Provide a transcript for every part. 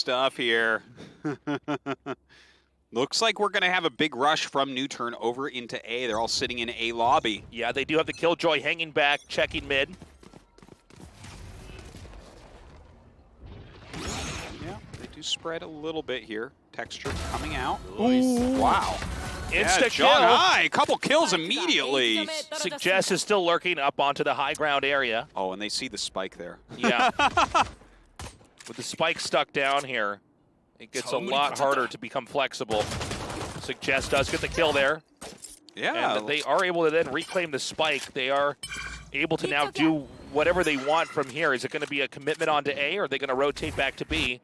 stuff here. Looks like we're going to have a big rush from NUTURN over into A. They're all sitting in A lobby. Yeah, they do have the Killjoy hanging back, checking mid. Yeah, they do spread a little bit here. Texture coming out. Ooh. Wow. Insta kill. Jong-Hai, a couple kills immediately. Suggest is still lurking up onto the high ground area. Oh, and they see the spike there. Yeah. With the spike stuck down here, it gets a lot harder to become flexible. Suggest does get the kill there. Yeah. And they are able to then reclaim the spike. They are able to now do whatever they want from here. Is it going to be a commitment onto A, or are they going to rotate back to B?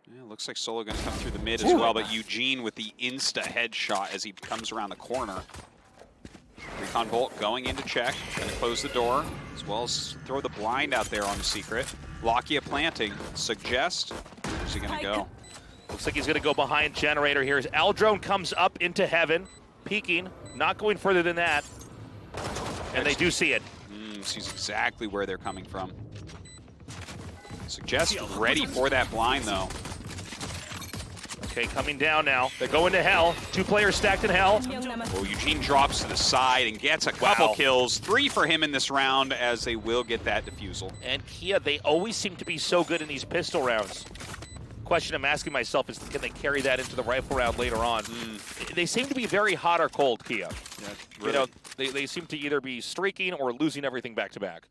Yeah, looks like Solo going to come through the mid as well, but Eugene with the insta headshot as he comes around the corner. Recon Bolt going into check, going to close the door, as well as throw the blind out there on the secret. Lakia planting. Suggest. Where's he going to go? Looks like he's going to go behind Generator here as Aldrone comes up into heaven, peeking, not going further than that. And they do see it. Sees exactly where they're coming from. Suggest ready for that blind, though. Okay, coming down now. They're going to hell. 2 players stacked in hell. Oh, Eugene drops to the side and gets a couple kills. 3 for him in this round as they will get that defusal. And Kia, they always seem to be so good in these pistol rounds. Question I'm asking myself is, can they carry that into the rifle round later on? They seem to be very hot or cold, Kia. Yeah, really. You know, they seem to either be streaking or losing everything back to back.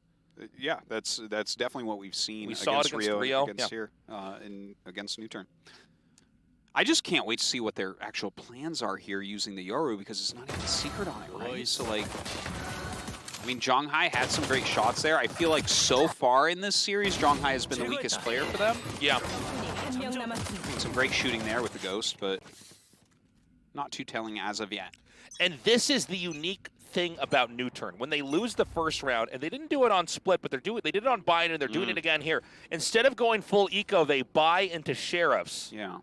Yeah, that's definitely what we've seen against Rio. Against here, against NUTURN. I just can't wait to see what their actual plans are here using the Yoru, because it's not even a secret on it, right? So, like, I mean, Jong-Hai had some great shots there. I feel like so far in this series, Jong-Hai has been the weakest player for them. Yeah. Some great shooting there with the Ghost, but not too telling as of yet. And this is the unique thing about NUTURN. When they lose the first round, and they didn't do it on Split, but they did it on Bind, and they're doing it again here. Instead of going full eco, they buy into Sheriffs. Yeah.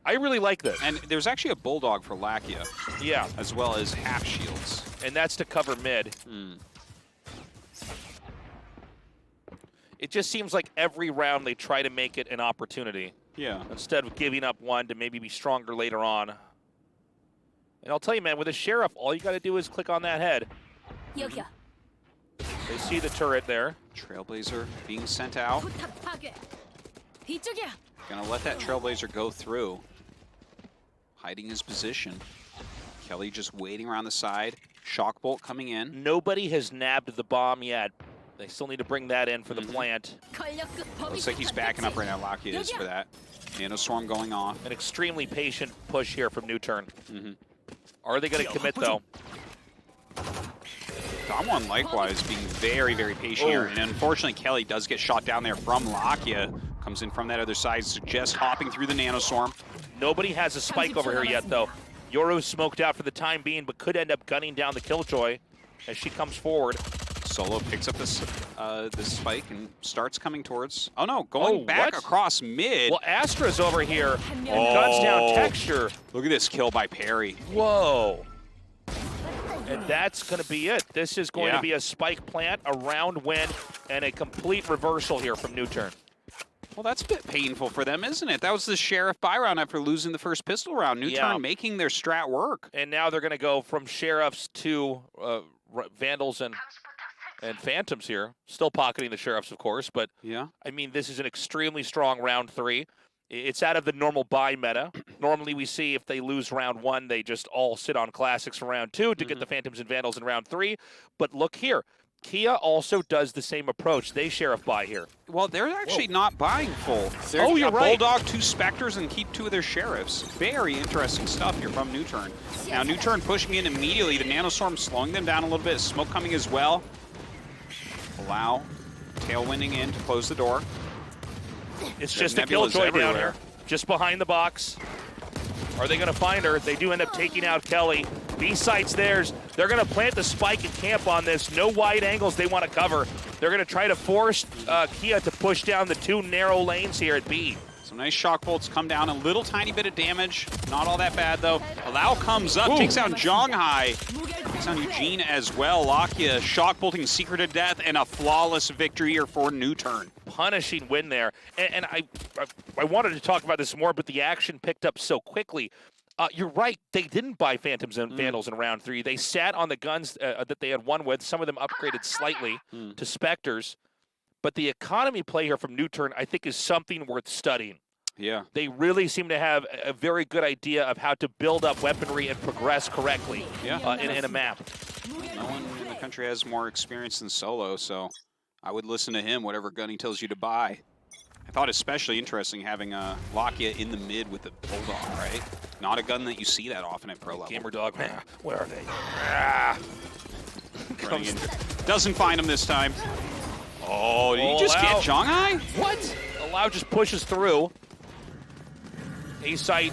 I really like this. And there's actually a Bulldog for Lakia. Yeah. As well as half shields. And that's to cover mid. It just seems like every round they try to make it an opportunity. Yeah. Instead of giving up one to maybe be stronger later on. And I'll tell you, man, with a Sheriff, all you got to do is click on that head. They see the turret there. Trailblazer being sent out. Gonna let that Trailblazer go through. Hiding his position. Kelly just waiting around the side. Shock Bolt coming in. Nobody has nabbed the bomb yet. They still need to bring that in for the plant. Looks like he's backing up right now. Lakia is for that. Nanoswarm going off. An extremely patient push here from NUTURN. Are they going to commit, though? Damwon likewise being very, very patient here. And unfortunately, Kelly does get shot down there from Lakia. Comes in from that other side. Suggest hopping through the Nanoswarm. Nobody has a spike over here yet, though. Yoru's smoked out for the time being, but could end up gunning down the Killjoy as she comes forward. Solo picks up this spike and starts coming towards. Oh no, going back across mid. Well, Astra's over here and guns down Texture. Look at this kill by Perry. Whoa. And that's going to be it. This is going to be a spike plant, a round win, and a complete reversal here from NUTURN. Well, that's a bit painful for them, isn't it? That was the Sheriff buy round after losing the first pistol round. NUTURN making their strat work. And now they're going to go from Sheriffs to Vandals and Phantoms here. Still pocketing the Sheriffs, of course, but I mean, this is an extremely strong round 3. It's out of the normal buy meta. Normally we see if they lose round 1, they just all sit on classics for round 2 to get the Phantoms and Vandals in round 3. But look here. Kia also does the same approach. They Sheriff buy here. Well, they're actually not buying full. They're you're right. Bulldog, 2 Spectres, and keep 2 of their Sheriffs. Very interesting stuff here from NUTURN. Now, NUTURN pushing in immediately. The Nanoswarm slowing them down a little bit. Smoke coming as well. Allow tailwinding in to close the door. It's just a Killjoy down here, just behind the box. Are they going to find her? They do end up taking out Kelly. B site's theirs. They're going to plant the spike and camp on this. No wide angles they want to cover. They're going to try to force Kia to push down the 2 narrow lanes here at B. Some nice shock bolts come down, a little tiny bit of damage. Not all that bad, though. Allow comes up, takes down Zhonghai. Takes down Eugene as well. Lakia shock bolting Secret to death, and a flawless victory here for NUTURN. Punishing win there. And I wanted to talk about this more, but the action picked up so quickly. You're right, they didn't buy Phantoms and Vandals in round 3. They sat on the guns that they had won with. Some of them upgraded slightly to Spectres. But the economy play here from NUTURN, I think, is something worth studying. Yeah. They really seem to have a very good idea of how to build up weaponry and progress correctly in a map. No one in the country has more experience than Solo, so I would listen to him, whatever gun he tells you to buy. I thought especially interesting having Lakia in the mid with the Bulldog, right? Not a gun that you see that often at pro level. Gamer Dog, where are they? Running in. Doesn't find him this time. Oh, did he just get Zhonghai? What? Allow just pushes through. A-Site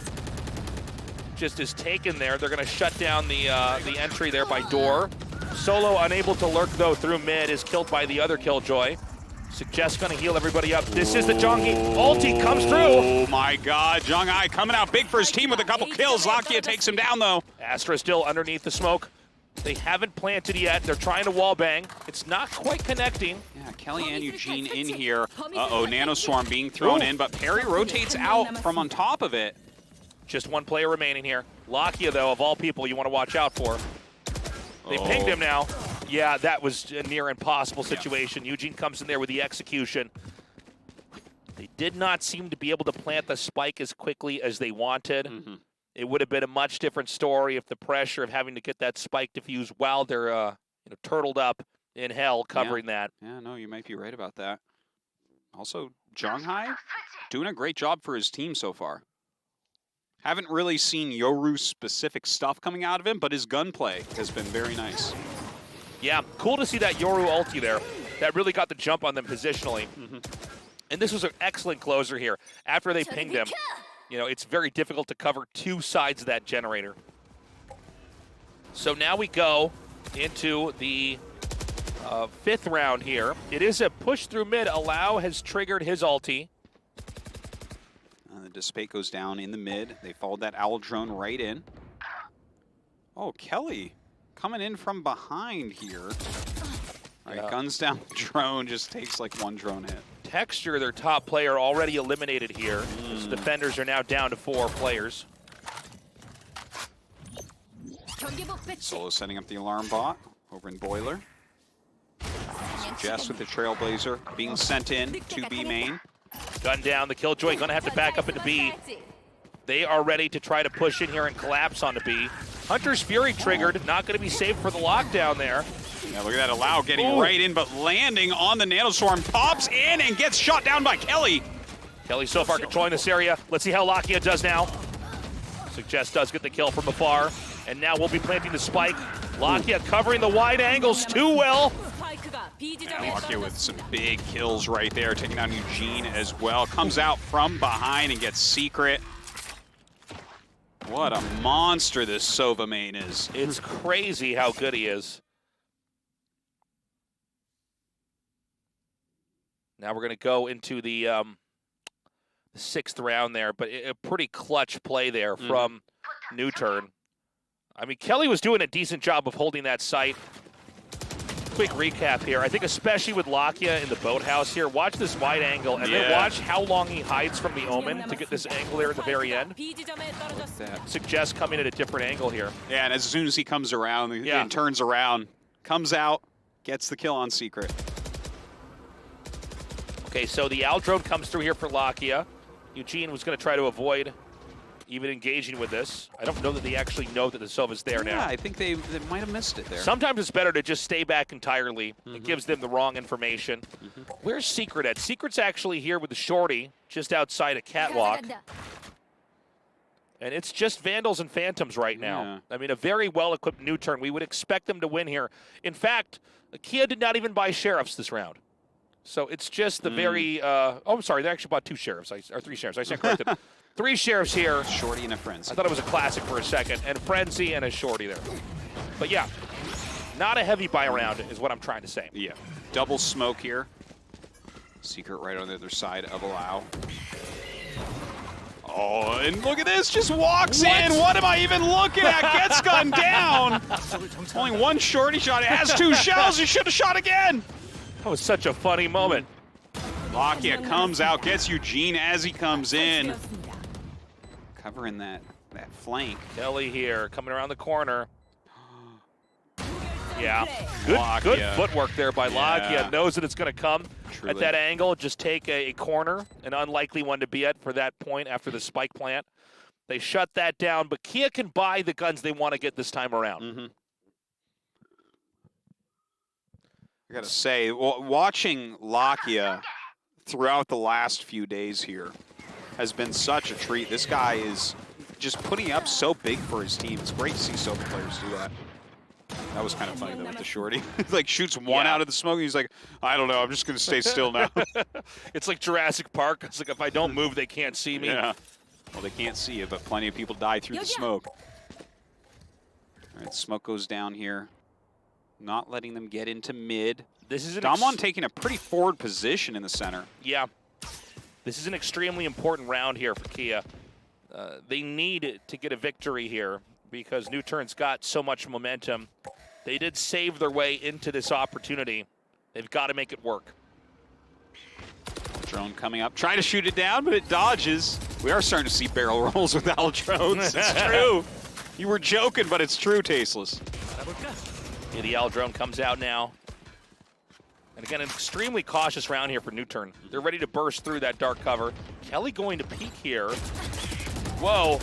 just is taken there. They're going to shut down the entry there by door. Solo, unable to lurk, though, through mid, is killed by the other Killjoy. Suggest going to heal everybody up. This is the Zhonghai. Ulti comes through. Oh, my God. Zhonghai coming out big for his team with a couple kills. Lakia takes him down, though. Astra still underneath the smoke. They haven't planted yet. They're trying to wallbang. It's not quite connecting. Yeah, Kelly and Eugene in here. Uh-oh, Nanoswarm being thrown in, but Perry rotates out from on top of it. Just one player remaining here. Lakia, though, of all people you want to watch out for. They pinged him now. Yeah, that was a near impossible situation. Eugene comes in there with the execution. They did not seem to be able to plant the spike as quickly as they wanted. It would have been a much different story if the pressure of having to get that spike defused while they're turtled up in hell covering that. Yeah, no, you might be right about that. Also, Zhonghai doing a great job for his team so far. Haven't really seen Yoru-specific stuff coming out of him, but his gunplay has been very nice. Yeah, cool to see that Yoru ulti there. That really got the jump on them positionally. And this was an excellent closer here. After they pinged him, it's very difficult to cover two sides of that generator. So now we go into the 5th round here. It is a push through mid. Allow has triggered his ulti. The Dissipate goes down in the mid. They followed that Owl drone right in. Oh, Kelly coming in from behind here. All right, guns down drone, just takes like one drone hit. Texture, their top player, already eliminated here. As defenders are now down to 4 players. Solo setting up the alarm bot over in Boiler. Suggest with the Trailblazer being sent in to B main. Gun down, the Killjoy gonna have to back up into B. They are ready to try to push in here and collapse onto B. Hunter's Fury triggered, not gonna be safe for the lockdown there. Yeah, look at that Allow getting right in, but landing on the Nanoswarm, pops in and gets shot down by Kelly. Kelly so far controlling this area. Let's see how Lakia does now. Suggest does get the kill from afar, and now we'll be planting the spike. Lakia covering the wide angles too well. And Lakia with some big kills right there, taking down Eugene as well. Comes out from behind and gets Secret. What a monster this Sova main is. It's crazy how good he is. Now we're going to go into the 6th round there, but a pretty clutch play there from NUTURN. I mean, Kelly was doing a decent job of holding that site. Quick recap here. I think especially with Lakia in the boathouse here, watch this wide angle, and then watch how long he hides from the Omen to get this angle there at the very end. Suggest coming at a different angle here. Yeah, and as soon as he comes around and turns around, comes out, gets the kill on Secret. Okay, so the Owl drone comes through here for Lakia. Eugene was going to try to avoid even engaging with this. I don't know that they actually know that the Sova's there now. Yeah, I think they might have missed it there. Sometimes it's better to just stay back entirely. It gives them the wrong information. Where's Secret at? Secret's actually here with the Shorty, just outside a catwalk. And it's just Vandals and Phantoms right now. I mean, a very well-equipped NUTURN. We would expect them to win here. In fact, Kia did not even buy Sheriffs this round. So it's just the very, oh, I'm sorry, they actually bought 2 Sheriffs, or 3 Sheriffs, I stand corrected. 3 Sheriffs here. Shorty and a Frenzy. I thought it was a classic for a second, and Frenzy and a Shorty there. But yeah, not a heavy buy around is what I'm trying to say. Yeah, double smoke here. Secret right on the other side of Allow. Oh, and look at this, just walks in. What am I even looking at? Gets gunned down. Only one shorty shot. It has 2 shells. You should have shot again. That was such a funny moment. Lakia comes out, gets Eugene as he comes in. Covering that flank. Kelly here, coming around the corner. Yeah, good footwork there by Lakia. Knows that it's going to come at that angle. Just take a corner, an unlikely one to be at for that point after the spike plant. They shut that down, but Kia can buy the guns they want to get this time around. I got to say, watching Lakia throughout the last few days here has been such a treat. This guy is just putting up so big for his team. It's great to see so many players do that. That was kind of funny, though, with the shorty. Like, shoots one out of the smoke, and he's like, I don't know, I'm just going to stay still now. It's like Jurassic Park. It's like, if I don't move, they can't see me. Yeah. Well, they can't see you, but plenty of people die through the smoke. All right, smoke goes down here. Not letting them get into mid. This is Damwon taking a pretty forward position in the center. Yeah. This is an extremely important round here for Kia. They need to get a victory here, because NUTURN's got so much momentum. They did save their way into this opportunity. They've got to make it work. Drone coming up, trying to shoot it down, but it dodges. We are starting to see barrel rolls with Al drones. It's true. You were joking, but it's true, Tasteless. Yeah, the Al drone comes out now. And again, an extremely cautious round here for NUTURN. They're ready to burst through that dark cover. Kelly going to peek here. Whoa,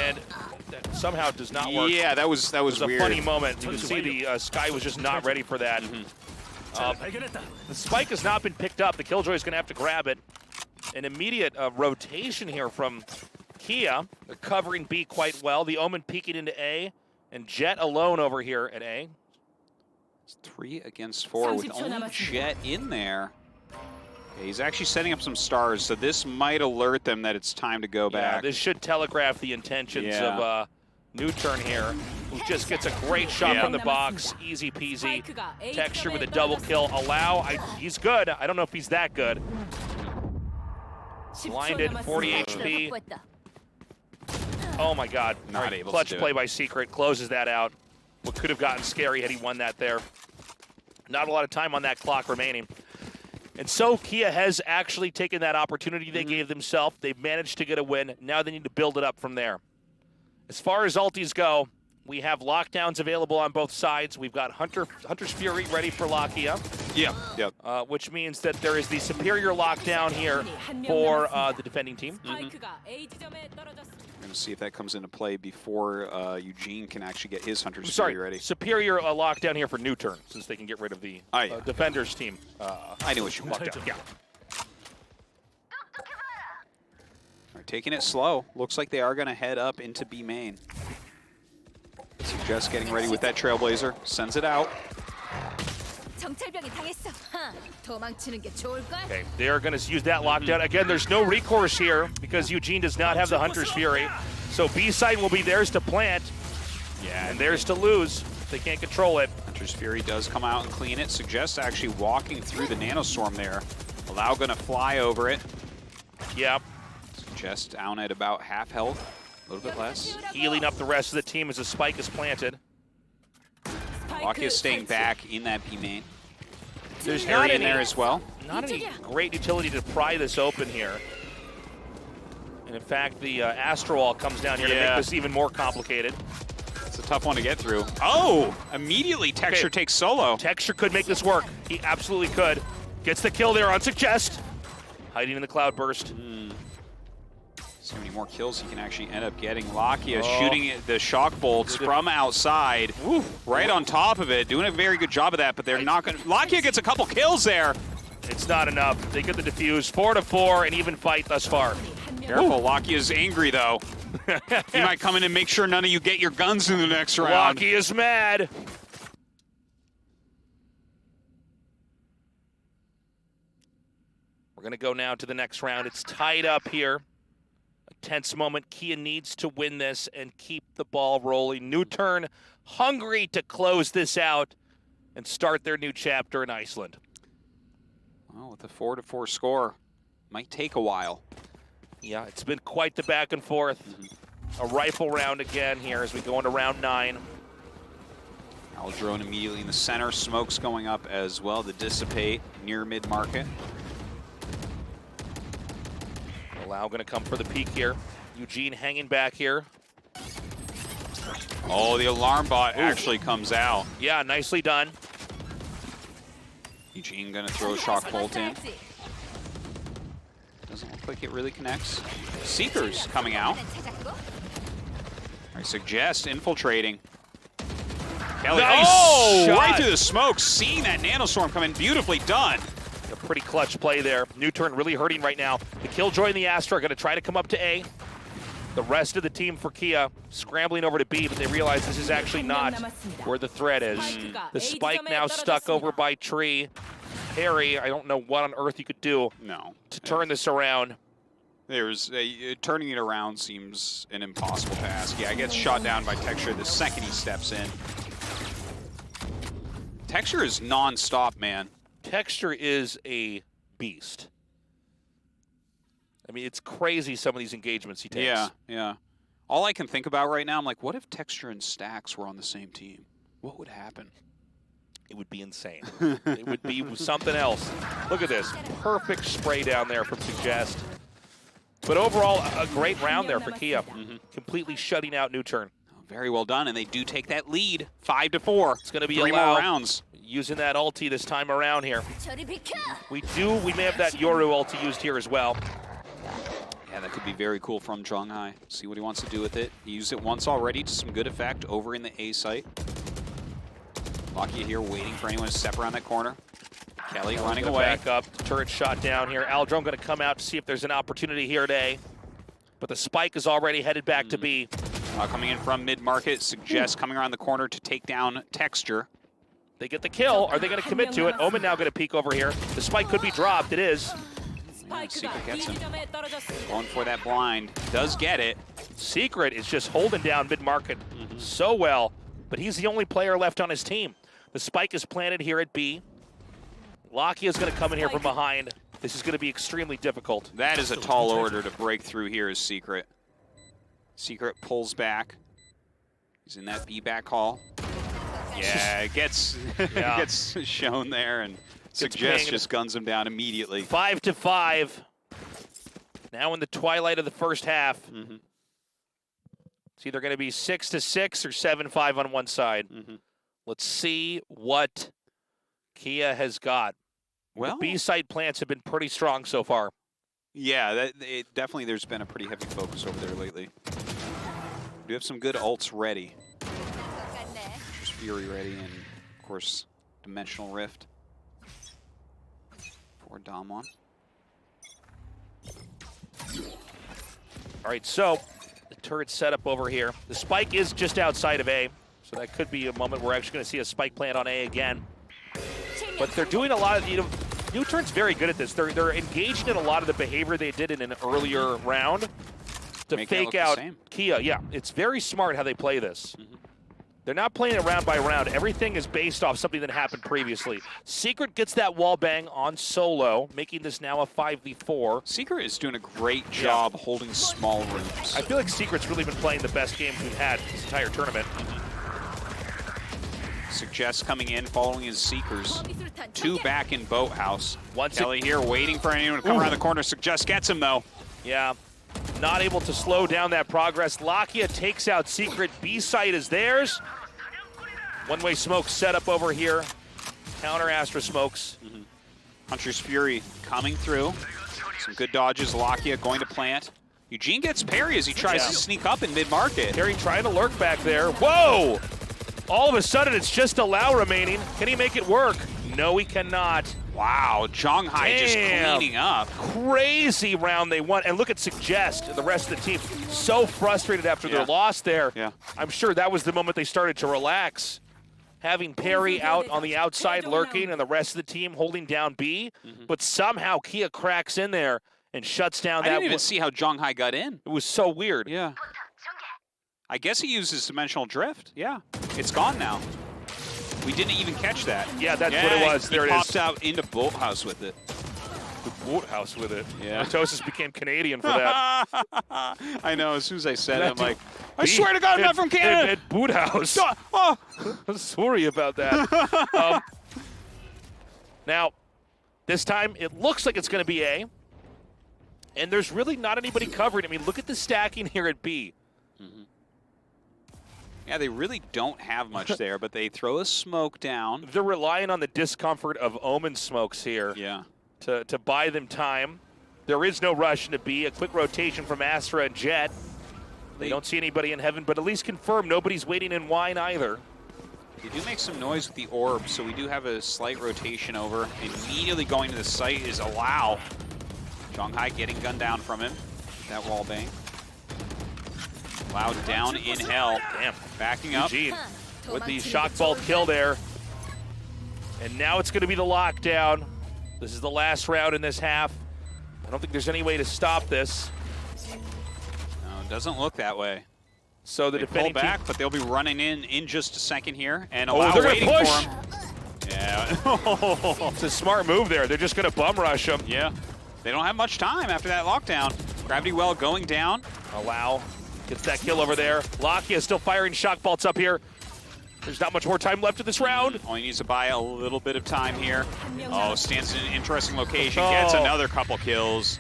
and that somehow does not work. Yeah, that was weird. A funny moment. You can see the Sky was just not ready for that. The spike has not been picked up. The Killjoy is going to have to grab it. An immediate rotation here from Kia. They're covering B quite well. The Omen peeking into A, and Jet alone over here at A. It's 3 against 4 with only Jet in there. Yeah, he's actually setting up some stars, so this might alert them that it's time to go back. This should telegraph the intentions of NUTURN here, who just gets a great shot from the box. Easy peasy. Texture with a double kill. Allow, he's good. I don't know if he's that good. Blinded, 40 HP. Oh my God. Not able Clutch to do play it. by Secret, closes that out. What could have gotten scary had he won that there. Not a lot of time on that clock remaining. And so Kia has actually taken that opportunity they gave themselves. They've managed to get a win. Now they need to build it up from there. As far as ultis go, we have lockdowns available on both sides. We've got Hunter's Fury ready for Lakia. Which means that there is the superior lockdown here for the defending team. We're going to see if that comes into play before Eugene can actually get his Hunter's Fury ready. Superior lockdown here for NUTURN, since they can get rid of the defenders team. I knew what you meant. Yeah. All right, taking it slow. Looks like they are going to head up into B main. So just getting ready with that Trailblazer. Sends it out. Okay, they're going to use that lockdown. Again, there's no recourse here because Eugene does not have the Hunter's Fury. So B side will be theirs to plant. Yeah, and theirs to lose. They can't control it. Hunter's Fury does come out and clean it. Suggests actually walking through the Nanostorm there. Allow going to fly over it. Yep. Suggest down at about half health. A little bit less. Healing up the rest of the team as a spike is planted. Lakia is staying back in that B main. There's Harry in there as well. Not any great utility to pry this open here. And in fact, the Astro Wall comes down here to make this even more complicated. It's a tough one to get through. Oh! Immediately Texture takes solo. Texture could make this work. He absolutely could. Gets the kill there on Suggest. Hiding in the Cloudburst. So many more kills he can actually end up getting. Lakia shooting the shock bolts from outside, right on top of it, doing a very good job of that, but they're not going to... Lakia gets a couple kills there. It's not enough. They get the defuse. 4-4, and even fight thus far. Careful, Lakia's angry though. He might come in and make sure none of you get your guns in the next round. Lakia's mad. We're going to go now to the next round. It's tied up here. Tense moment. Kia needs to win this and keep the ball rolling. NUTURN hungry to close this out and start their new chapter in Iceland. Well, with a 4-4 score, might take a while. Yeah, it's been quite the back and forth. A rifle round again here as we go into round 9. Drone immediately in the center. Smoke's going up as well to dissipate near mid-market. Allow going to come for the peak here. Eugene hanging back here. Oh, the alarm bot actually comes out. Yeah, nicely done. Eugene going to throw a shock bolt in. Doesn't look like it really connects. Seeker's coming out. I suggest infiltrating. Kelly, nice shot. Right through the smoke, seeing that nanostorm come in, beautifully done. A pretty clutch play there. NUTURN really hurting right now. The Killjoy and the Astra are going to try to come up to A. The rest of the team for Kia scrambling over to B, but they realize this is actually not where the threat is. The spike now stuck over by Tree. Harry, I don't know what on earth you could do to turn this around. Turning it around seems an impossible task. Yeah, it gets shot down by Texture the second he steps in. Texture is non-stop, man. Texture is a beast. I mean, it's crazy some of these engagements he takes. Yeah, yeah. All I can think about right now, I'm like, what if Texture and Stax were on the same team? What would happen? It would be insane. It would be something else. Look at this. Perfect spray down there from Suggest. But overall, a great round there for Kia. Completely shutting out NUTURN. Very well done, and they do take that lead, 5-4. It's going to be 3 more rounds. Using that ulti this time around here. We may have that Yoru ulti used here as well. Yeah, that could be very cool from Zhonghai. See what he wants to do with it. He used it once already to some good effect over in the A site. Lakia here waiting for anyone to step around that corner. Kelly running away. Back up, turret shot down here. Aldrome going to come out to see if there's an opportunity here today. But the spike is already headed back to B. Coming in from mid-market, Suggest coming around the corner to take down Texture. They get the kill. Are they going to commit to it? Omen now going to peek over here. The spike could be dropped. It is. Yeah, Secret gets him. Going for that blind. Does get it. Secret is just holding down mid-market so well. But he's the only player left on his team. The spike is planted here at B. Lakia is going to come in here from behind. This is going to be extremely difficult. That is a tall order to break through here is Secret. Secret pulls back. He's in that B back hall. Yeah, it gets gets shown there, and Suggest just guns him down immediately. 5-5. Now in the twilight of the first half. It's either going to be 6-6 or 7-5 on one side. Let's see what Kia has got. Well, the B side plants have been pretty strong so far. Yeah, definitely there's been a pretty heavy focus over there lately. We do have some good ults ready. There's Fury ready, and of course, Dimensional Rift for Damwon. All right, so the turret setup over here. The spike is just outside of A, so that could be a moment we're actually going to see a spike plant on A again. But they're doing a lot of, NUTURN's very good at this. They're engaging in a lot of the behavior they did in an earlier round to fake out Kia. Yeah, it's very smart how they play this. They're not playing it round by round. Everything is based off something that happened previously. Secret gets that wall bang on solo, making this now a 5v4. Secret is doing a great job holding small rooms. I feel like Secret's really been playing the best games we've had this entire tournament. Suggest coming in, following his Seekers. 2 back in Boathouse. Kelly here waiting for anyone to come around the corner. Suggest gets him, though. Yeah, not able to slow down that progress. Lakia takes out Secret. B site is theirs. One-way smoke set up over here. Counter Astra smokes. Hunter's Fury coming through. Some good dodges. Lakia going to plant. Eugene gets parry as he tries to sneak up in mid-market. Harry trying to lurk back there. Whoa! All of a sudden, it's just Allow remaining. Can he make it work? No, he cannot. Wow, Zhonghai just cleaning up. Crazy round they won. And look at Suggest and the rest of the team. So frustrated after their loss there. I'm sure that was the moment they started to relax. Having Perry out on the outside lurking and the rest of the team holding down B. But somehow Kia cracks in there and shuts down that. I didn't even see how Zhonghai got in. It was so weird. Yeah. I guess he uses Dimensional Drift. Yeah, it's gone now. We didn't even catch that. Yeah, that's what it was. There it is. He popped out into Boathouse with it. The Woodhouse with it. Yeah. Mitosis became Canadian for that. I know. As soon as I said it, I'm like, I B- swear to God, I'm not from Canada. At Woodhouse. Oh. Sorry about that. Now, this time it looks like it's going to be A. And there's really not anybody covering. I mean, look at the stacking here at B. Yeah, they really don't have much there, but they throw a smoke down. They're relying on the discomfort of Omen smokes here to buy them time. There is no rush into B. A quick rotation from Astra and Jet. They don't see anybody in heaven, but at least confirm nobody's waiting in wine either. They do make some noise with the orb, so we do have a slight rotation over. Immediately going to the site is Allow. Zhonghai getting gunned down from him. That wall bang. Allow down in hell. Damn. Backing up. Eugene with the shock bolt kill there. And now it's going to be the lockdown. This is the last round in this half. I don't think there's any way to stop this. No, it doesn't look that way. So the they defending pull back, team, but they'll be running in just a second here. And oh, Allow they're waiting gonna push. for him. Yeah. It's a smart move there. They're just going to bum rush him. Yeah. They don't have much time after that lockdown. Gravity Well going down. Allow gets that kill over there. Lakia is still firing shock bolts up here. There's not much more time left in this round. Only needs to buy a little bit of time here. Oh, stands in an interesting location. Gets another couple kills.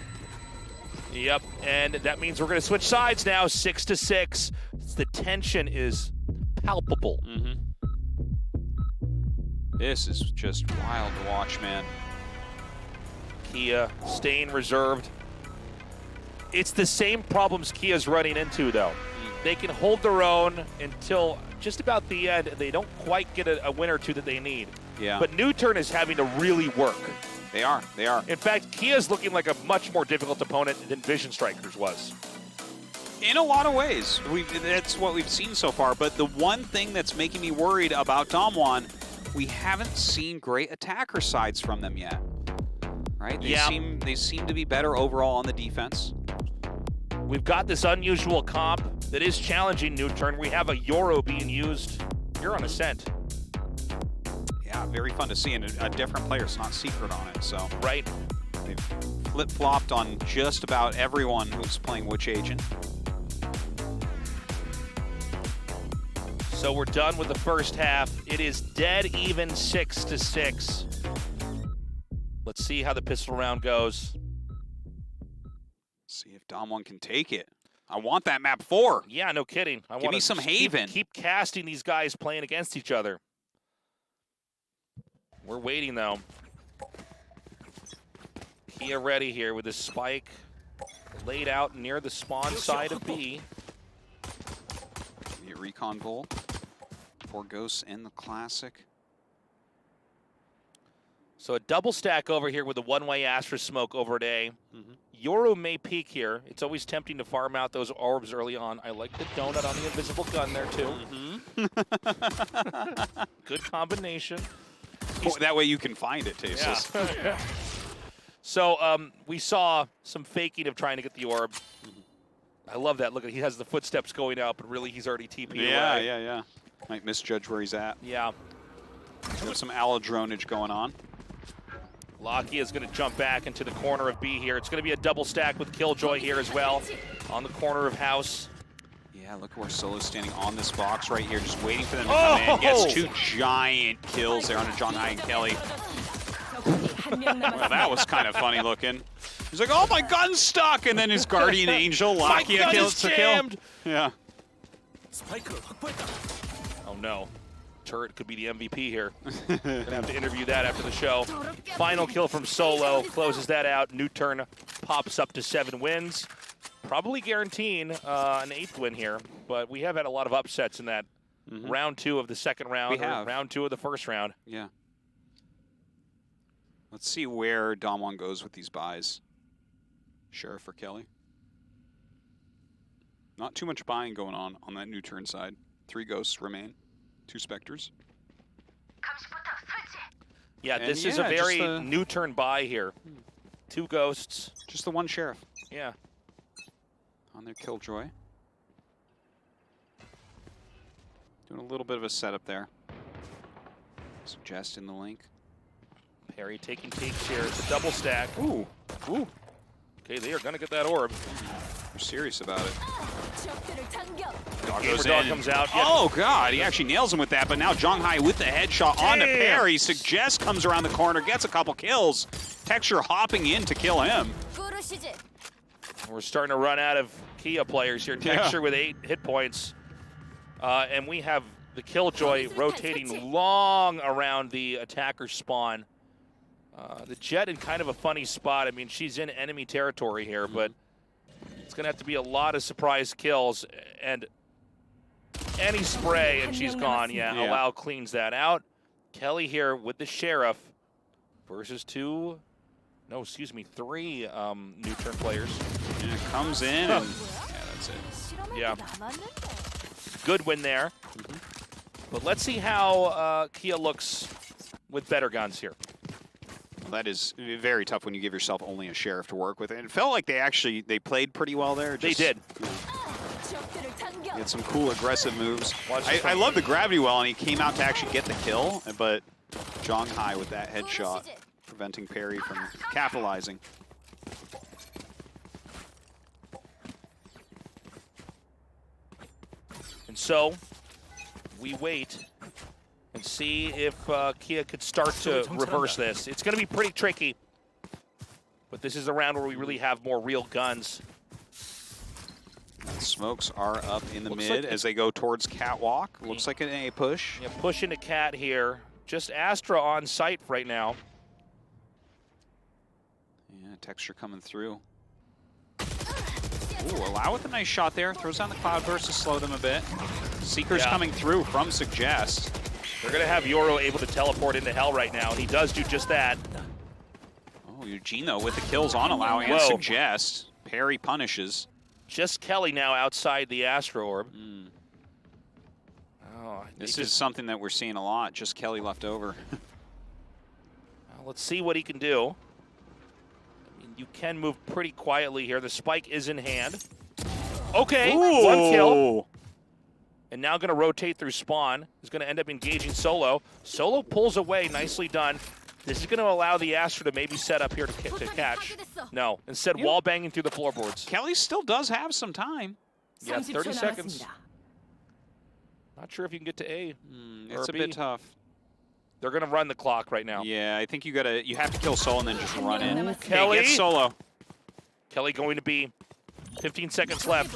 Yep, and that means we're going to switch sides now, 6-6. The tension is palpable. This is just wild to watch, man. Kia staying reserved. It's the same problems Kia's running into, though. They can hold their own until just about the end. They don't quite get a win or two that they need. Yeah. But NUTURN is having to really work. They are. In fact, Kia's looking like a much more difficult opponent than Vision Strikers was. In a lot of ways. That's what we've seen so far. But the one thing that's making me worried about Damwon, we haven't seen great attacker sides from them yet. Right? They seem to be better overall on the defense. We've got this unusual comp that is challenging NUTURN. We have a Euro being used here on ASCENT. Yeah, very fun to see, and a different player. It's not secret on it, so. Right. They've flip-flopped on just about everyone who's playing which agent. So we're done with the first half. It is dead even 6-6. Let's see how the pistol round goes. See if Damwon can take it. I want that map 4. Yeah, no kidding. I Give me some Haven. Keep casting these guys playing against each other. We're waiting, though. Kia ready here with his spike laid out near the spawn side of B. The recon bolt. 4 ghosts in the classic. So a double stack over here with a one-way Astra smoke over at A. Yoru may peek here. It's always tempting to farm out those orbs early on. I like the donut on the invisible gun there, too. Good combination. That way you can find it, too. Yeah. So we saw some faking of trying to get the orb. I love that. Look, he has the footsteps going out, but really he's already TP'd away. Yeah. Might misjudge where he's at. Yeah. There's some allo-dronage going on. Lakia is going to jump back into the corner of B here. It's going to be a double stack with Killjoy here as well on the corner of House. Yeah, look where Solo's standing on this box right here, just waiting for them to come in. Gets 2 giant kills there on Zhonghai and Kelly. Well, that was kind of funny looking. He's like, oh, my gun's stuck! And then his guardian angel, Lakia, kills the kill. Yeah. Oh, no. Turret could be the MVP here. Gonna have to interview that after the show. Final kill from Solo closes that out. NUTURN pops up to 7 wins, probably guaranteeing an 8th win here. But we have had a lot of upsets in that round 2 of the second round, or round 2 of the first round. Yeah. Let's see where Damwon goes with these buys. Sheriff or Kelly? Not too much buying going on that NUTURN side. 3 ghosts remain. 2 specters. Yeah, this is a very NUTURN buy here. 2 ghosts. Just the 1 sheriff. Yeah. On their Killjoy. Doing a little bit of a setup there. Suggest in the link. Perry taking takes here. It's a double stack. Ooh. Ooh. Okay, they are going to get that orb. We're serious about it. Dog comes out. Yep. Oh, God. He actually nails him with that, but now Zhonghai with the headshot on the Perry. Suggest comes around the corner, gets a couple kills. Texture hopping in to kill him. We're starting to run out of Kia players here. Texture with 8 hit points. And we have the Killjoy rotating long around the attacker spawn. The Jet in kind of a funny spot. I mean, she's in enemy territory here, but it's going to have to be a lot of surprise kills. And any spray, and she's gone. Yeah, Allow cleans that out. Kelly here with the Sheriff versus 3 NUTURN players. Yeah, comes in, and that's it. Yeah. Good win there. But let's see how Kia looks with better guns here. Well, that is very tough when you give yourself only a Sheriff to work with. And it felt like they played pretty well there. They did. He had some cool aggressive moves. I love the gravity well, and he came out to actually get the kill, but Zhonghai with that headshot, preventing Perry from capitalizing. And so we wait and see if Kia could start to reverse this. It's going to be pretty tricky, but this is a round where we really have more real guns. Smokes are up in the mid as they go towards Catwalk. Looks like an A push. Yeah, push into Cat here. Just Astra on site right now. Yeah, Texture coming through. Ooh, Allow with a nice shot there. Throws down the Cloudburst to slow them a bit. Seeker's coming through from Suggest. They're going to have Yoro able to teleport into Hell right now, and he does do just that. Oh, Eugene, though, with the kills on Allow and Suggest. Perry punishes. Just Kelly now outside the Astro Orb. Oh, this is something that we're seeing a lot. Just Kelly left over. Well, let's see what he can do. I mean, you can move pretty quietly here. The spike is in hand. Okay, 1 kill. And now going to rotate through spawn. He's going to end up engaging Solo. Solo pulls away. Nicely done. This is going to allow the Astra to maybe set up here to catch. No, instead wall banging through the floorboards. Kelly still does have some time. Yeah, 30 seconds. Not sure if you can get to A. It's a bit tough. They're going to run the clock right now. Yeah, I think you have to kill Solo and then just run in. Kelly gets Solo. Kelly going to be 15 seconds left.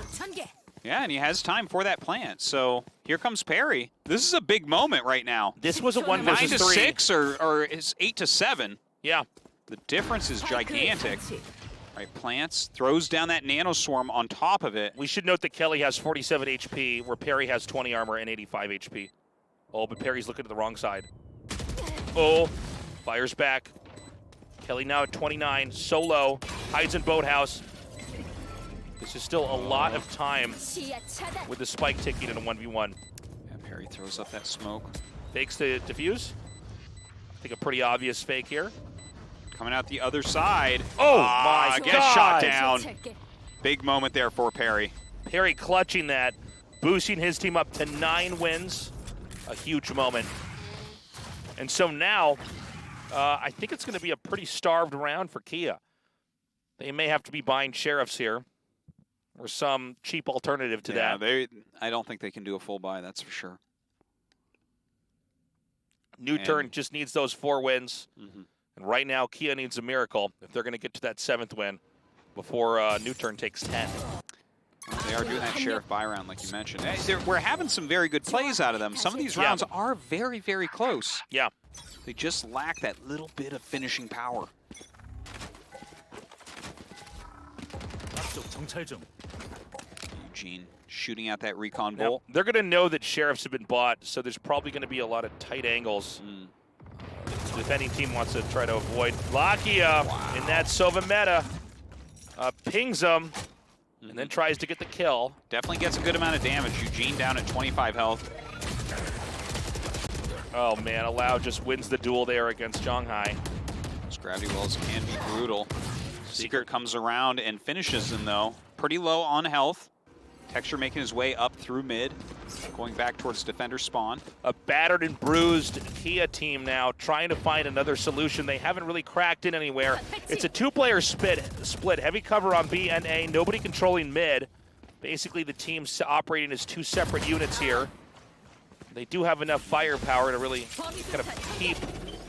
Yeah, and he has time for that plant. So here comes Perry. This is a big moment right now. This was a 1 versus 3. 9-6 or it's 8-7. Yeah. The difference is gigantic. Right, plants, throws down that nano swarm on top of it. We should note that Kelly has 47 HP, where Perry has 20 armor and 85 HP. Oh, but Perry's looking to the wrong side. Oh, fires back. Kelly now at 29, Solo, hides in boathouse. This is still a lot of time with the spike ticking in a 1v1. Yeah, Perry throws up that smoke. Fakes the defuse. I think a pretty obvious fake here. Coming out the other side. Oh my gets God. Shot down. Big moment there for Perry. Perry clutching that, boosting his team up to 9 wins. A huge moment. And so now, I think it's going to be a pretty starved round for Kia. They may have to be buying Sheriffs here, or some cheap alternative to that. I don't think they can do a full buy, that's for sure. NUTURN just needs those 4 wins. And right now, Kia needs a miracle if they're going to get to that 7th win before NUTURN takes 10. They are doing that Sheriff buy round, like you mentioned. We're having some very good plays out of them. Some of these rounds are very, very close. Yeah. They just lack that little bit of finishing power. Eugene shooting out that recon bolt. They're going to know that Sheriffs have been bought, so there's probably going to be a lot of tight angles. The defending team wants to try to avoid. Lakia in that Sova meta pings them and then tries to get the kill. Definitely gets a good amount of damage. Eugene down at 25 health. Oh man, Allow just wins the duel there against Zhonghai. Those gravity wells can be brutal. Secret comes around and finishes him though. Pretty low on health. Texture making his way up through mid, going back towards defender spawn. A battered and bruised Kia team now trying to find another solution. They haven't really cracked in anywhere. It's a two-player split. Heavy cover on B and A. Nobody controlling mid. Basically, the team's operating as two separate units here. They do have enough firepower to really kind of keep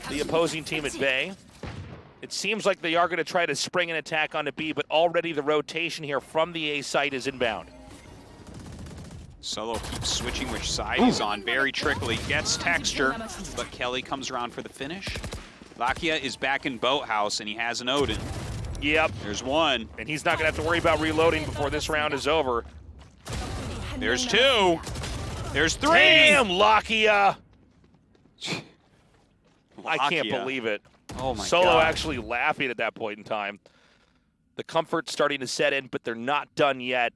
the opposing team at bay. It seems like they are going to try to spring an attack onto B, but already the rotation here from the A site is inbound. Solo keeps switching which side he's on. Very trickily. Gets Texture, but Kelly comes around for the finish. Lakia is back in Boathouse, and he has an Odin. Yep. There's one. And he's not going to have to worry about reloading before this round is over. There's two. There's three. Damn, Lakia. I can't believe it. Oh my Solo God. actually laughing at that point in time. The comfort's starting to set in, but they're not done yet.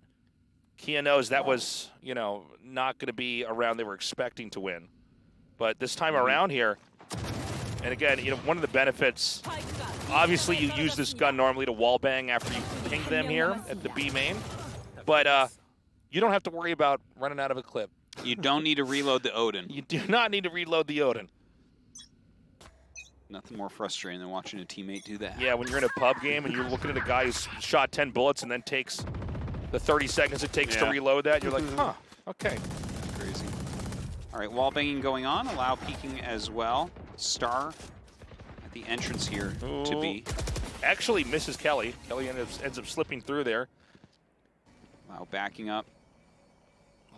Kia knows that was, you know, not going to be a round they were expecting to win. But this time around here, and again, you know, one of the benefits, obviously you use this gun normally to wallbang after you ping them here at the B main, but you don't have to worry about running out of a clip. You don't need to reload the Odin. You do not need to reload the Odin. Nothing more frustrating than watching a teammate do that. Yeah, when you're in a pub game and you're looking at a guy who's shot 10 bullets and then takes the 30 seconds it takes to reload that, you're like, huh, okay. Crazy. All right, wall banging going on. Allow peeking as well. Star at the entrance here to B. Actually misses Kelly. Kelly ends up slipping through there. Allow backing up.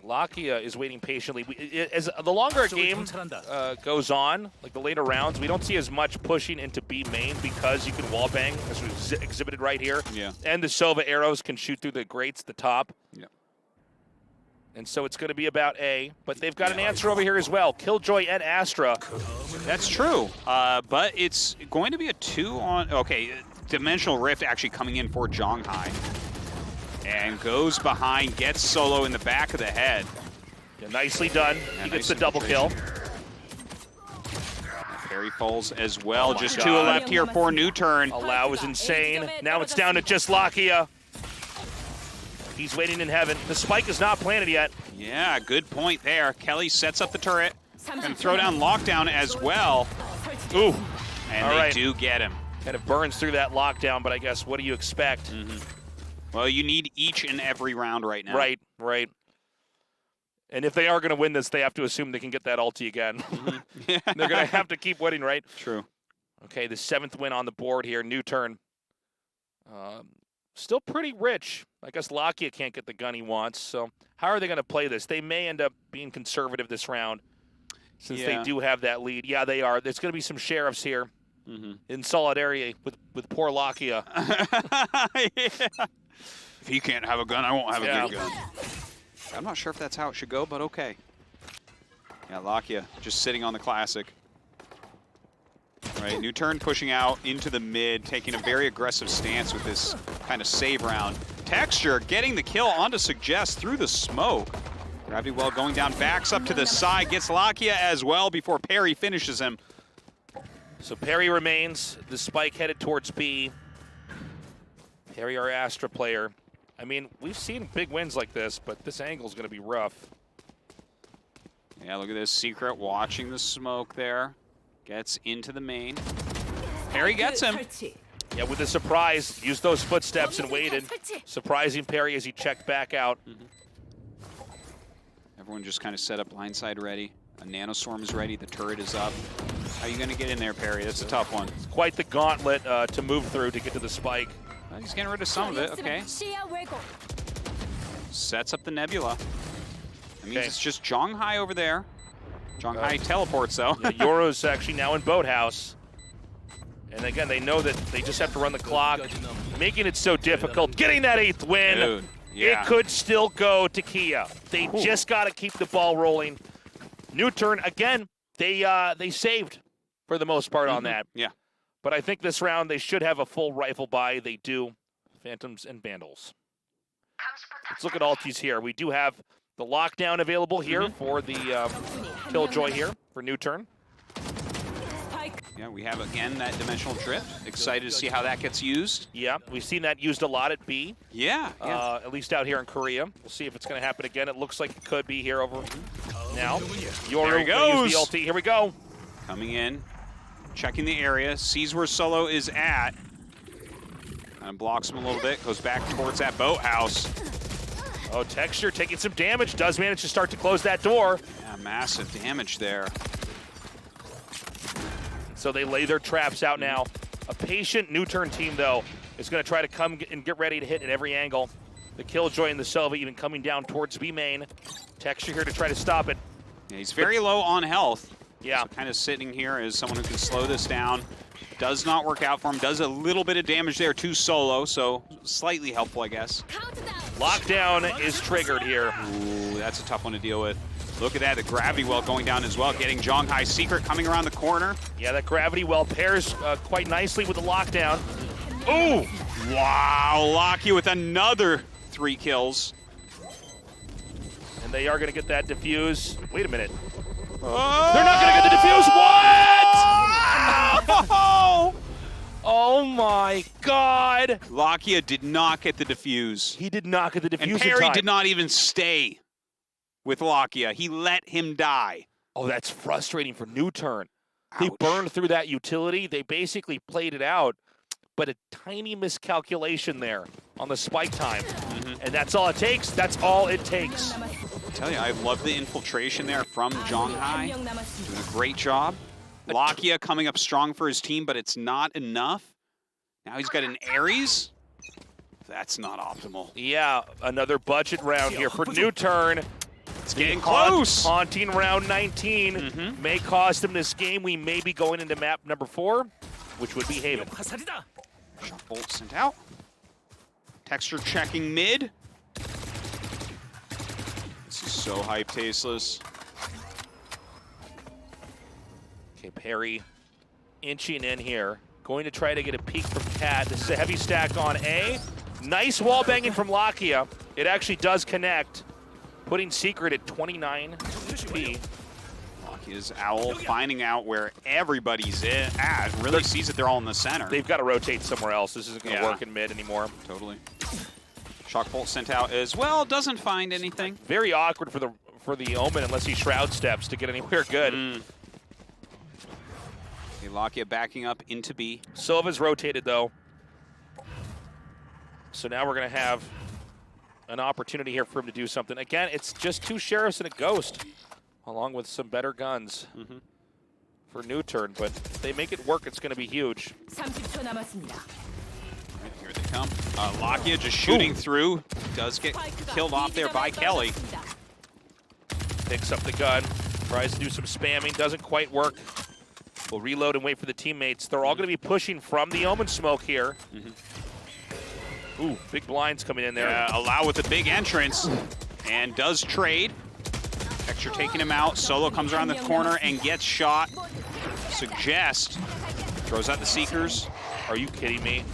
Lakia is waiting patiently. As the longer a game goes on, like the later rounds, we don't see as much pushing into B main because you can wallbang, as was exhibited right here. Yeah. And the Sova arrows can shoot through the grates at the top. Yeah. And so it's going to be about A, but they've got an answer over here as well. Killjoy and Astra. That's true, but it's going to be a 2-on. Okay, Dimensional Rift actually coming in for Zhonghai. And goes behind, gets Solo in the back of the head. Yeah, nicely done. Yeah, he gets nice the double kill. Parry falls as well. Oh Just God. 2 left here for NUTURN. Allow is insane. Now it's down to just Lakia. He's waiting in heaven. The spike is not planted yet. Yeah, good point there. Kelly sets up the turret. And throw down Lockdown as well. Ooh. And they do get him. Kind of burns through that lockdown, but I guess what do you expect? Well, you need each and every round right now. Right, right. And if they are going to win this, they have to assume they can get that ulti again. Yeah. They're going to have to keep winning, right? True. Okay, the 7th win on the board here. NUTURN. Still pretty rich. I guess Lakia can't get the gun he wants. So how are they going to play this? They may end up being conservative this round since they do have that lead. Yeah, they are. There's going to be some sheriffs here in solidarity with poor Lakia. Yeah. If he can't have a gun, I won't have a good gun. I'm not sure if that's how it should go, but okay. Yeah, Lakia just sitting on the classic. Right, NUTURN pushing out into the mid, taking a very aggressive stance with this kind of save round. Texture getting the kill onto Suggest through the smoke. Gravity Well going down, backs up to the side, gets Lakia as well before Parry finishes him. So Parry remains, the spike headed towards B. Parry, our Astra player. I mean, we've seen big wins like this, but this angle's going to be rough. Yeah, look at this. Secret watching the smoke there. Gets into the main. Parry gets him. Yeah, with the surprise, used those footsteps and waited. Surprising Parry as he checked back out. Everyone just kind of set up blindside ready. A nanoswarm is ready. The turret is up. How are you going to get in there, Parry? That's a tough one. It's quite the gauntlet to move through to get to the spike. Well, he's getting rid of some of it. Okay. Sets up the Nebula. That means it's just Zhonghai over there. Zhonghai teleports, though. Yeah, Yoro's actually now in Boathouse. And again, they know that they just have to run the clock, making it so difficult. Getting that 8th win. Dude, yeah. It could still go to Kia. They just got to keep the ball rolling. NUTURN, again, they saved for the most part on that. Yeah. But I think this round they should have a full rifle buy. They do. Phantoms and Vandals. Let's look at ultis here. We do have the lockdown available here for the Killjoy here for NUTURN. Yeah, we have, again, that dimensional drift. Excited to see how that gets used. Yeah, we've seen that used a lot at B. Yeah. At least out here in Korea. We'll see if it's going to happen again. It looks like it could be here over now. There he goes. Use the ulti. Here we go. Coming in, checking the area, sees where Solo is at. And blocks him a little bit, goes back towards that boathouse. Oh, Texture taking some damage. Does manage to start to close that door. Yeah, massive damage there. So they lay their traps out now. A patient NUTURN team, though, is going to try to come and get ready to hit at every angle. The Killjoy and the Sova even coming down towards B main. Texture here to try to stop it. Yeah, he's very low on health. Yeah. So kind of sitting here as someone who can slow this down. Does not work out for him. Does a little bit of damage there to Solo, so slightly helpful, I guess. Lockdown is triggered here. Ooh, that's a tough one to deal with. Look at that, the gravity well going down as well, getting Zhonghai's secret coming around the corner. Yeah, that gravity well pairs quite nicely with the lockdown. Ooh! Wow, Locky with another 3 kills. And they are going to get that defuse. Wait a minute. Oh! They're not going to get the defuse. What? Oh my God. Lakia did not get the defuse. He did not get the defuse. And Perry did not even stay with Lakia. He let him die. Oh, that's frustrating for NUTURN. They Ouch. burned through that utility. They basically played it out, but a tiny miscalculation there on the spike time. And that's all it takes. That's all it takes. I tell you, I love the infiltration there from Zhonghai. Doing a great job. Lakia coming up strong for his team, but it's not enough. Now he's got an Ares. That's not optimal. Yeah, another budget round here for NUTURN. It's getting close. Haunting round 19 may cost him this game. We may be going into map number 4, which would be Haven. Shock bolt sent out. Texture checking mid. This is so hype, Tasteless. Okay, Perry inching in here. Going to try to get a peek from Cat. This is a heavy stack on A. Nice wall banging from Lakia. It actually does connect. Putting Secret at 29 HP. Lakia's Owl finding out where everybody's at. Really sees that they're all in the center. They've got to rotate somewhere else. This isn't going to work in mid anymore. Totally. Shock bolt sent out as well. Doesn't find anything. Very awkward for the Omen unless he shroud steps to get anywhere good. Okay, Lakia backing up into B. Sova's rotated though. So now we're going to have an opportunity here for him to do something. Again, it's just 2 Sheriffs and a Ghost, along with some better guns for NUTURN. But if they make it work, it's going to be huge. Right, here they come. Lakia just shooting through. Does get killed off there by Kelly. Picks up the gun, tries to do some spamming, doesn't quite work. We'll reload and wait for the teammates. They're all going to be pushing from the Omen smoke here. Ooh, big blinds coming in there. Yeah, Allow with a big entrance and does trade. Texture taking him out. Solo comes around the corner and gets shot. Suggest. Throws out the Seekers. Are you kidding me?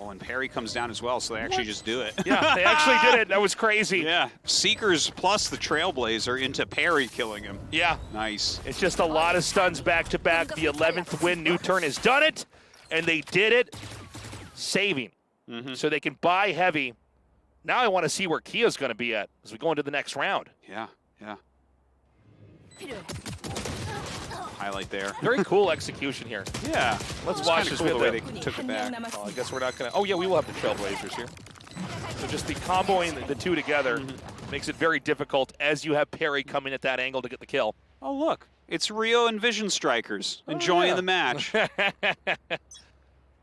Oh, and Perry comes down as well, so they actually just do it. Yeah, they actually did it. That was crazy. Yeah, Seekers plus the Trailblazer into Perry killing him. Yeah. Nice. It's just a lot of stuns back-to-back. The 11th win, NUTURN has done it, and they did it saving. So they can buy heavy. Now I want to see where Kia's going to be at as we go into the next round. Yeah. Highlight there. Very cool execution here. Yeah. Let's watch this. Cool the way they took it back. Oh, I guess we're not going to... Oh, yeah, we will have the Trailblazers here. So just the comboing the 2 together makes it very difficult as you have Perry coming at that angle to get the kill. Oh, look. It's Rio and Vision Strikers enjoying the match.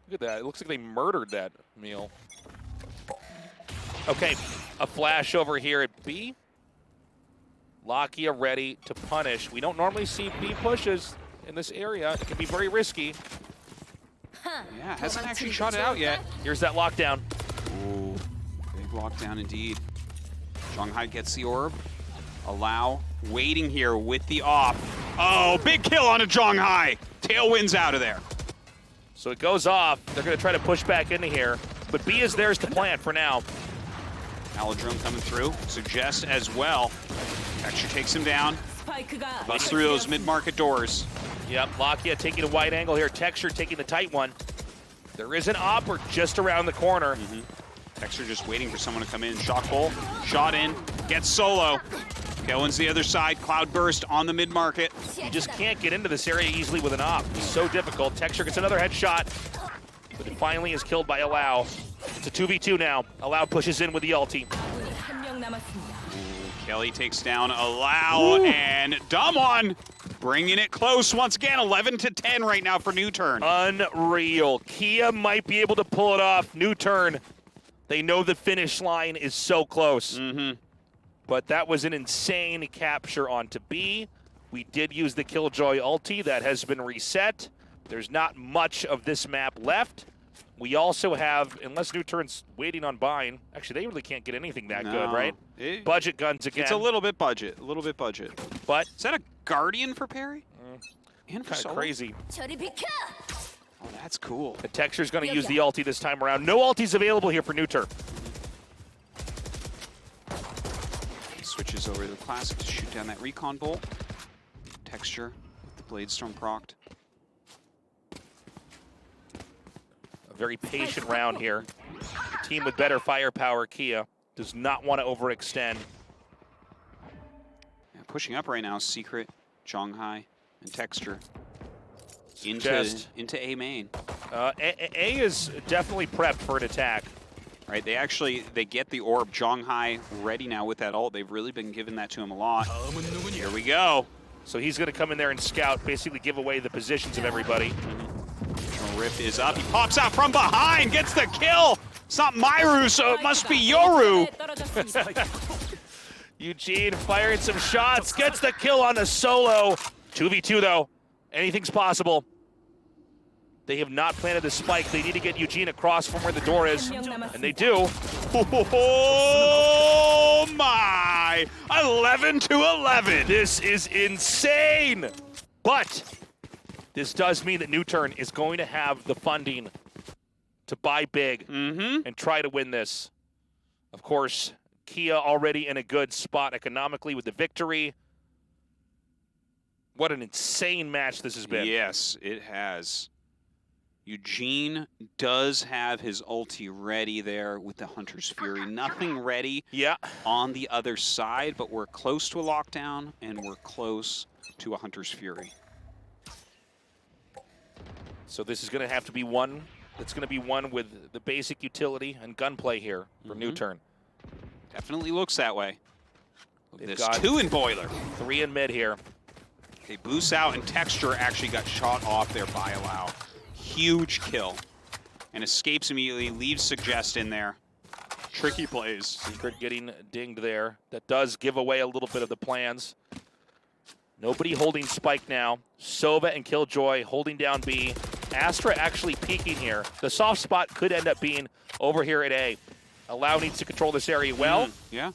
Look at that. It looks like they murdered that meal. Okay, a flash over here at B. Lakia ready to punish. We don't normally see B pushes in this area. It can be very risky. Yeah, hasn't actually shot it out yet. Here's that lockdown. Ooh, big lockdown indeed. Zhonghai gets the orb. Allow waiting here with the off. Oh, big kill on a Zhonghai. Tailwind's out of there. So it goes off. They're going to try to push back into here. But B is theirs to plant for now. Aladrone coming through. Suggest as well. Texture takes him down. Busts through those mid-market doors. Yep, Lakia taking a wide angle here. Texture taking the tight one. There is an opper just around the corner. Texture just waiting for someone to come in. Shock pull, shot in, gets solo. Going to the other side, Cloudburst on the mid-market. You just can't get into this area easily with an op. It's so difficult. Texture gets another headshot, but it finally is killed by Allow. It's a 2v2 now. Allow pushes in with the ulti. Kelly takes down Allow, and Damwon bringing it close once again. 11-10 right now for NUTURN. Unreal. Kia might be able to pull it off. NUTURN, they know the finish line is so close. But that was an insane capture onto B. We did use the Killjoy ulti. That has been reset. There's not much of this map left. We also have, unless NUTURN's waiting on buying, actually they really can't get anything that good, right? Budget guns again. It's a little bit budget, But is that a Guardian for Parry? Kind of crazy. Oh, that's cool. The Texture's going to use the ulti this time around. No ultis available here for NUTURN. Switches over to the Classic to shoot down that Recon Bolt. Texture with the Bladestorm procced. A very patient round here. The team with better firepower, Kia, does not want to overextend. Yeah, pushing up right now, Secret, Zhonghai, and Texture into A main. A is definitely prepped for an attack. Right, they get the orb. Zhonghai ready now with that ult. They've really been giving that to him a lot. Here we go. So he's going to come in there and scout, basically give away the positions of everybody. Rift is up. He pops out from behind, gets the kill. It's not Myru, so it must be Yoru. Eugene firing some shots, gets the kill on the solo. 2v2 though, anything's possible. They have not planted the spike. They need to get Eugene across from where the door is, and they do. Oh my! 11-11. This is insane. But this does mean that NUTURN is going to have the funding to buy big and try to win this. Of course, Kia already in a good spot economically with the victory. What an insane match this has been. Yes, it has. Eugene does have his ulti ready there with the Hunter's Fury. Nothing ready on the other side, but we're close to a lockdown, and we're close to a Hunter's Fury. So this is going to have to be one. It's going to be one with the basic utility and gunplay here for NUTURN. Definitely looks that way. They've got 2 in boiler. 3 in mid here. They boost out, and Texture actually got shot off there by Allow. Huge kill. And escapes immediately, leaves Suggest in there. Tricky plays. Secret getting dinged there. That does give away a little bit of the plans. Nobody holding Spike now. Sova and Killjoy holding down B. Astra actually peeking here. The soft spot could end up being over here at A. Allow needs to control this area well. Yeah.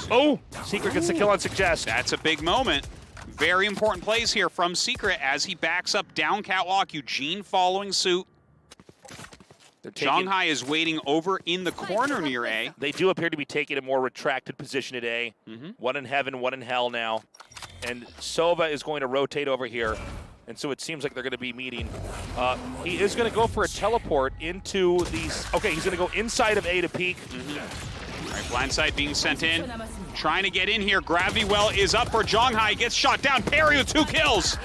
Oh! Secret gets the kill on Suggest. That's a big moment. Very important plays here from Secret as he backs up down catwalk. Eugene following suit. Zhonghai is waiting over in the corner near A. They do appear to be taking a more retracted position at A. One in heaven, one in hell now. And Sova is going to rotate over here. And so it seems like they're going to be meeting. He is going to go for a teleport into these. Okay, he's going to go inside of A to peek. All right, blindside being sent in. Trying to get in here. Gravity Well is up for Zhonghai. Gets shot down. Parry with 2 kills.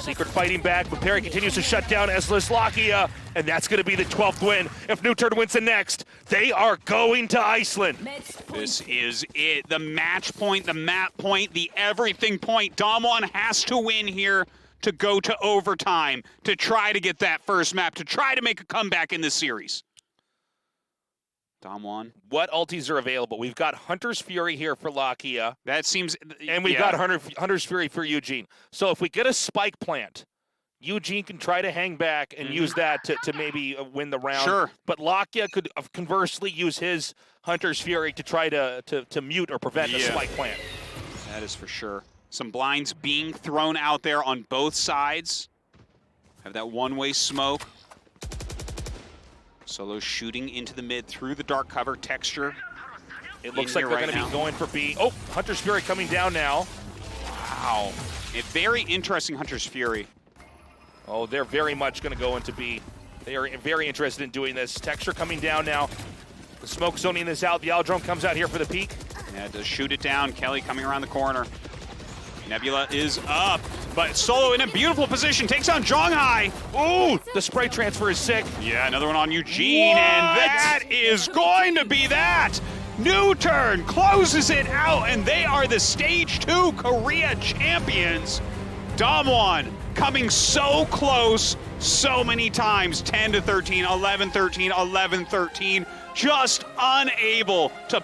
Secret fighting back, but Parry continues to shut down Eslis Lakia. And that's going to be the 12th win. If NUTURN wins the next, they are going to Iceland. This is it. The match point, the map point, the everything point. Damwon has to win here to go to overtime, to try to get that first map, to try to make a comeback in this series. Damwon. What ultis are available? We've got Hunter's Fury here for Lakia. That seems... And we've got Hunter's Fury for Eugene. So if we get a spike plant, Eugene can try to hang back and use that to maybe win the round. Sure. But Lakia could conversely use his Hunter's Fury to try to mute or prevent a spike plant. That is for sure. Some blinds being thrown out there on both sides. Have that one-way smoke. Solo shooting into the mid through the dark cover. Texture. It looks like they're going to be going for B. Oh, Hunter's Fury coming down now. Wow. A very interesting Hunter's Fury. Oh, they're very much going to go into B. They are very interested in doing this. Texture coming down now. The smoke zoning this out. The Aldrome comes out here for the peek. Yeah, to shoot it down. Kelly coming around the corner. Nebula is up, but Solo in a beautiful position. Takes on Zhonghai. Ooh, the spray transfer is sick. Yeah, another one on Eugene, What? and that is going to be that. NUTURN closes it out, and they are the Stage 2 Korea champions. Damwon coming so close so many times. 10-13, 11-13, 11-13. Just unable to